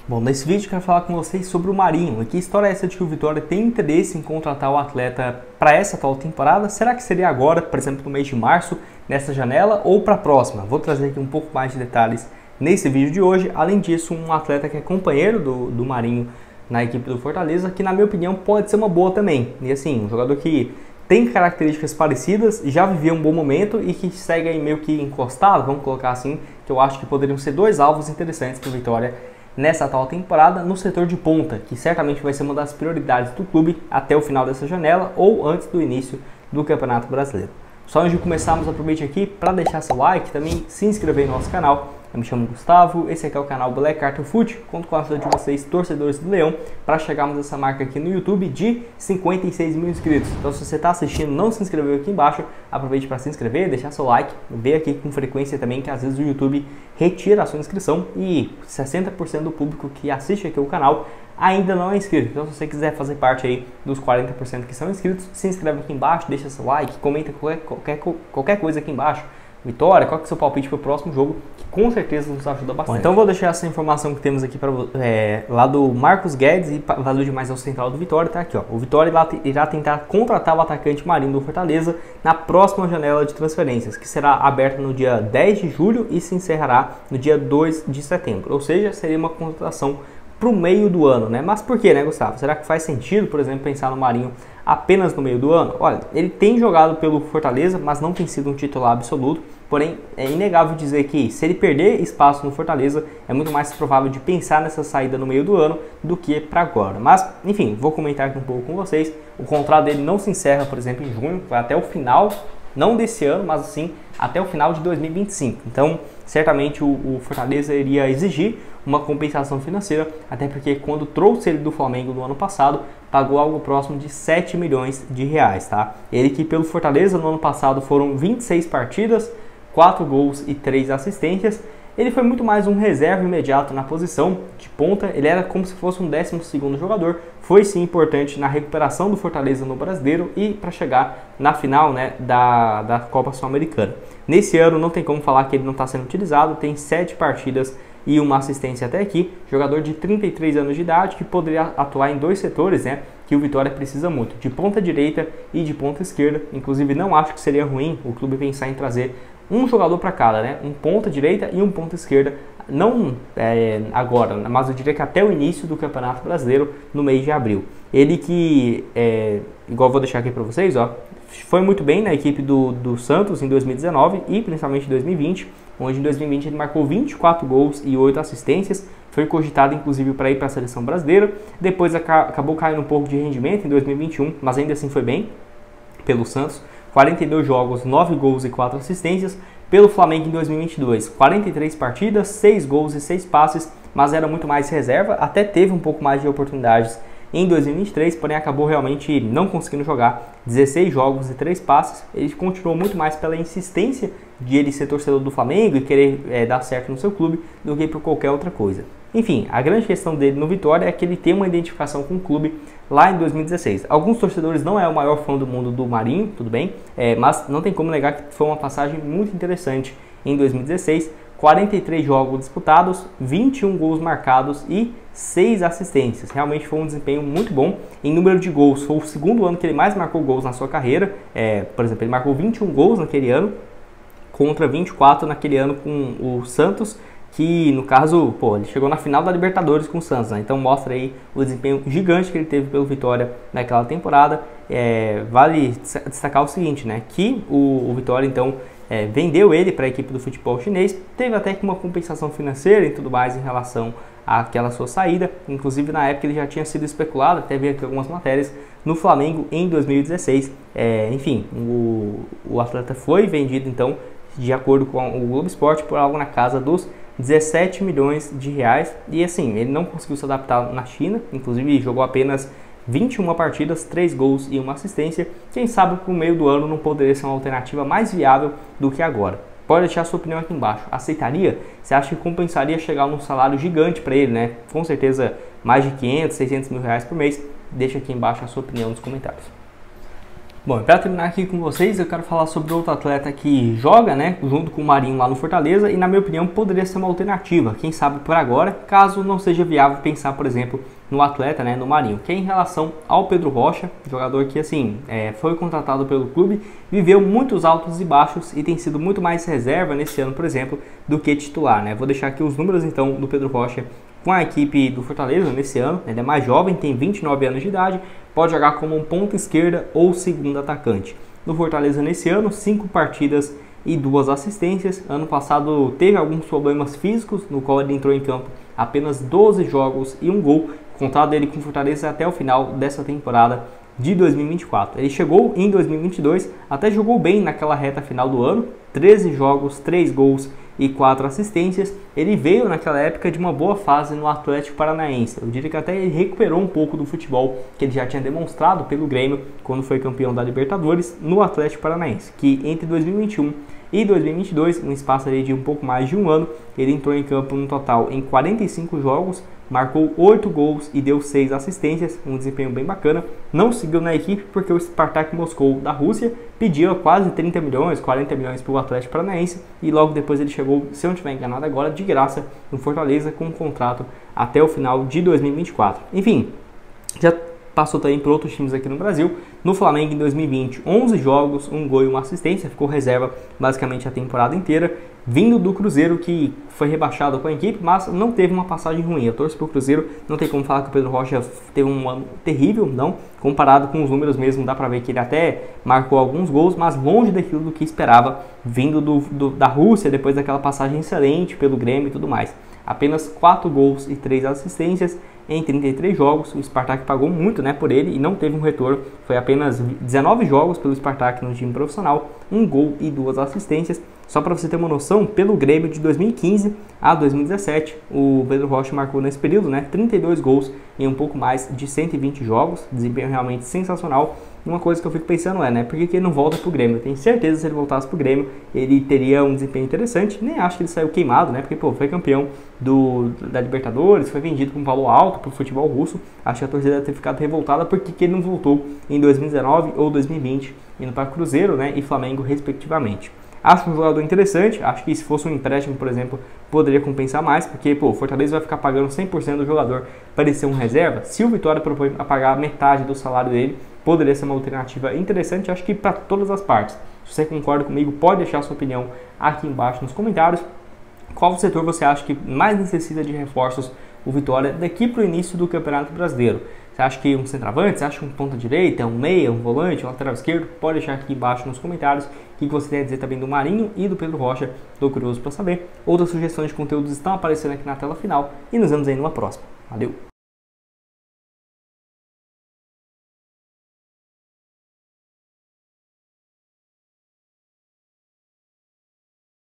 Bom, nesse vídeo eu quero falar com vocês sobre o Marinho. E que história é essa de que o Vitória tem interesse em contratar o atleta para essa atual temporada? Será que seria agora, por exemplo, no mês de março, nessa janela, ou para a próxima? Vou trazer aqui um pouco mais de detalhes nesse vídeo de hoje. Além disso, um atleta que é companheiro do Marinho na equipe do Fortaleza, que na minha opinião pode ser uma boa também. E assim, um jogador que tem características parecidas, já viveu um bom momento e que segue aí meio que encostado, vamos colocar assim, que eu acho que poderiam ser dois alvos interessantes para o Vitória nessa atual temporada no setor de ponta, que certamente vai ser uma das prioridades do clube até o final dessa janela ou antes do início do Campeonato Brasileiro. Só antes de começarmos, aproveite aqui para deixar seu like, também se inscrever no nosso canal. Eu me chamo Gustavo, esse aqui é o canal Black Carter Foot, conto com a ajuda de vocês, torcedores do Leão, para chegarmos a essa marca aqui no YouTube de 56 mil inscritos. Então se você está assistindo e não se inscreveu aqui embaixo, aproveite para se inscrever, deixar seu like, ver aqui com frequência também que às vezes o YouTube retira a sua inscrição e 60% do público que assiste aqui o canal ainda não é inscrito. Então se você quiser fazer parte aí dos 40% que são inscritos, se inscreve aqui embaixo, deixa seu like, comenta qualquer coisa aqui embaixo. Vitória, qual que é o seu palpite para o próximo jogo, que com certeza nos ajuda bastante. Bom, então vou deixar essa informação que temos aqui lá do Marcos Guedes e valeu demais ao central do Vitória, tá aqui ó. O Vitória irá tentar contratar o atacante Marinho do Fortaleza na próxima janela de transferências, que será aberta no dia 10 de julho e se encerrará no dia 2 de setembro, ou seja, seria uma contratação para o meio do ano, né? Mas por que, né, Gustavo? Será que faz sentido, por exemplo, pensar no Marinho apenas no meio do ano? Olha, ele tem jogado pelo Fortaleza, mas não tem sido um titular absoluto. Porém, é inegável dizer que se ele perder espaço no Fortaleza, é muito mais provável de pensar nessa saída no meio do ano do que para agora. Mas, enfim, vou comentar aqui um pouco com vocês. O contrato dele não se encerra, por exemplo, em junho, vai até o final, não desse ano, mas sim até o final de 2025. Então, certamente o Fortaleza iria exigir uma compensação financeira, até porque quando trouxe ele do Flamengo no ano passado, pagou algo próximo de 7 milhões de reais, tá? Ele que pelo Fortaleza no ano passado foram 26 partidas, 4 gols e 3 assistências. Ele foi muito mais um reserva imediato na posição de ponta, ele era como se fosse um 12º jogador, foi sim importante na recuperação do Fortaleza no Brasileiro e para chegar na final, né, da Copa Sul-Americana. Nesse ano não tem como falar que ele não está sendo utilizado, tem 7 partidas e uma assistência até aqui, jogador de 33 anos de idade que poderia atuar em dois setores, né, que o Vitória precisa muito, de ponta direita e de ponta esquerda. Inclusive não acho que seria ruim o clube pensar em trazer um jogador para cada, né? Um ponta direita e um ponta esquerda, não agora, mas eu diria que até o início do Campeonato Brasileiro, no mês de abril. Ele que, igual vou deixar aqui para vocês, ó, foi muito bem na equipe do Santos em 2019 e principalmente em 2020, onde em 2020 ele marcou 24 gols e 8 assistências, foi cogitado inclusive para ir para a seleção brasileira, depois acabou caindo um pouco de rendimento em 2021, mas ainda assim foi bem pelo Santos. 42 jogos, 9 gols e 4 assistências. Pelo Flamengo em 2022, 43 partidas, 6 gols e 6 passes, mas era muito mais reserva, até teve um pouco mais de oportunidades em 2023, porém acabou realmente não conseguindo jogar. 16 jogos e 3 passes. Ele continuou muito mais pela insistência de ele ser torcedor do Flamengo e querer dar certo no seu clube do que por qualquer outra coisa. Enfim, a grande questão dele no Vitória é que ele tem uma identificação com o clube lá em 2016. Alguns torcedores não é o maior fã do mundo do Marinho, tudo bem, mas não tem como negar que foi uma passagem muito interessante em 2016. 43 jogos disputados, 21 gols marcados e 6 assistências. Realmente foi um desempenho muito bom. Em número de gols, foi o segundo ano que ele mais marcou gols na sua carreira. Por exemplo, ele marcou 21 gols naquele ano, contra 24 naquele ano com o Santos, que no caso, ele chegou na final da Libertadores com o Santos, né? Então mostra aí o desempenho gigante que ele teve pelo Vitória naquela temporada. Vale destacar o seguinte, né, que o Vitória então vendeu ele para a equipe do futebol chinês, teve até que uma compensação financeira e tudo mais em relação àquela sua saída. Inclusive na época ele já tinha sido especulado, até vi aqui algumas matérias, no Flamengo em 2016. Enfim, o atleta foi vendido então, de acordo com o Globo Esporte, por algo na casa dos 17 milhões de reais. E assim, ele não conseguiu se adaptar na China, inclusive jogou apenas 21 partidas, 3 gols e 1 assistência. Quem sabe para o meio do ano não poderia ser uma alternativa mais viável do que agora. Pode deixar a sua opinião aqui embaixo. Aceitaria? Você acha que compensaria chegar num salário gigante para ele, né? Com certeza mais de 500, 600 mil reais por mês. Deixa aqui embaixo a sua opinião nos comentários. Bom, para terminar aqui com vocês, eu quero falar sobre outro atleta que joga, né, junto com o Marinho lá no Fortaleza e, na minha opinião, poderia ser uma alternativa, quem sabe por agora, caso não seja viável pensar, por exemplo, no atleta, né, no Marinho, que é em relação ao Pedro Rocha, jogador que, assim, foi contratado pelo clube, viveu muitos altos e baixos e tem sido muito mais reserva nesse ano, por exemplo, do que titular, né. Vou deixar aqui os números, então, do Pedro Rocha com a equipe do Fortaleza nesse ano. Ele é mais jovem, tem 29 anos de idade, pode jogar como um ponta esquerda ou segundo atacante. No Fortaleza nesse ano, 5 partidas e 2 assistências. Ano passado teve alguns problemas físicos, no qual ele entrou em campo apenas 12 jogos e 1 gol. O contrato dele com o Fortaleza até o final dessa temporada de 2024. Ele chegou em 2022, até jogou bem naquela reta final do ano, 13 jogos, 3 gols e 4 assistências. Ele veio naquela época de uma boa fase no Atlético Paranaense. Eu diria que até ele recuperou um pouco do futebol que ele já tinha demonstrado pelo Grêmio quando foi campeão da Libertadores no Atlético Paranaense, que entre 2021 e 2022, um espaço ali de um pouco mais de um ano, ele entrou em campo no total em 45 jogos, marcou 8 gols e deu 6 assistências, um desempenho bem bacana. Não seguiu na equipe porque o Spartak Moscou da Rússia pediu quase 30 milhões, 40 milhões para o Atlético Paranaense e logo depois ele chegou, se eu não estiver enganado agora, de graça no Fortaleza com um contrato até o final de 2024. Enfim, já passou também por outros times aqui no Brasil. No Flamengo em 2020, 11 jogos, 1 gol e 1 assistência, ficou reserva basicamente a temporada inteira, vindo do Cruzeiro, que foi rebaixado com a equipe, mas não teve uma passagem ruim. Eu torço pro Cruzeiro, não tem como falar que o Pedro Rocha teve um ano terrível, não, comparado com os números mesmo, dá pra ver que ele até marcou alguns gols, mas longe daquilo do que esperava, vindo da Rússia, depois daquela passagem excelente pelo Grêmio e tudo mais. Apenas 4 gols e 3 assistências em 33 jogos. O Spartak pagou muito, né, por ele e não teve um retorno. Foi apenas 19 jogos pelo Spartak no time profissional, 1 gol e 2 assistências. Só para você ter uma noção, pelo Grêmio de 2015 a 2017, o Pedro Rocha marcou nesse período, né, 32 gols em um pouco mais de 120 jogos, desempenho realmente sensacional. Uma coisa que eu fico pensando é, né, por que ele não volta pro Grêmio? Eu tenho certeza que se ele voltasse pro Grêmio, ele teria um desempenho interessante. Nem acho que ele saiu queimado, né, porque, pô, foi campeão da Libertadores, foi vendido com um valor alto pro futebol russo. Acho que a torcida deve ter ficado revoltada porque ele não voltou em 2019 ou 2020, indo para Cruzeiro, né, e Flamengo, respectivamente. Acho um jogador interessante, acho que se fosse um empréstimo, por exemplo, poderia compensar mais, porque, pô, o Fortaleza vai ficar pagando 100% do jogador para ele ser um reserva. Se o Vitória propõe a pagar metade do salário dele, poderia ser uma alternativa interessante, acho que para todas as partes. Se você concorda comigo, pode deixar sua opinião aqui embaixo nos comentários. Qual setor você acha que mais necessita de reforços o Vitória daqui para o início do Campeonato Brasileiro? Você acha que um centroavante? Você acha um ponta direita, um meia, um volante, um lateral esquerdo? Pode deixar aqui embaixo nos comentários o que você tem a dizer também do Marinho e do Pedro Rocha. Estou curioso para saber. Outras sugestões de conteúdos estão aparecendo aqui na tela final e nos vemos aí numa próxima. Valeu!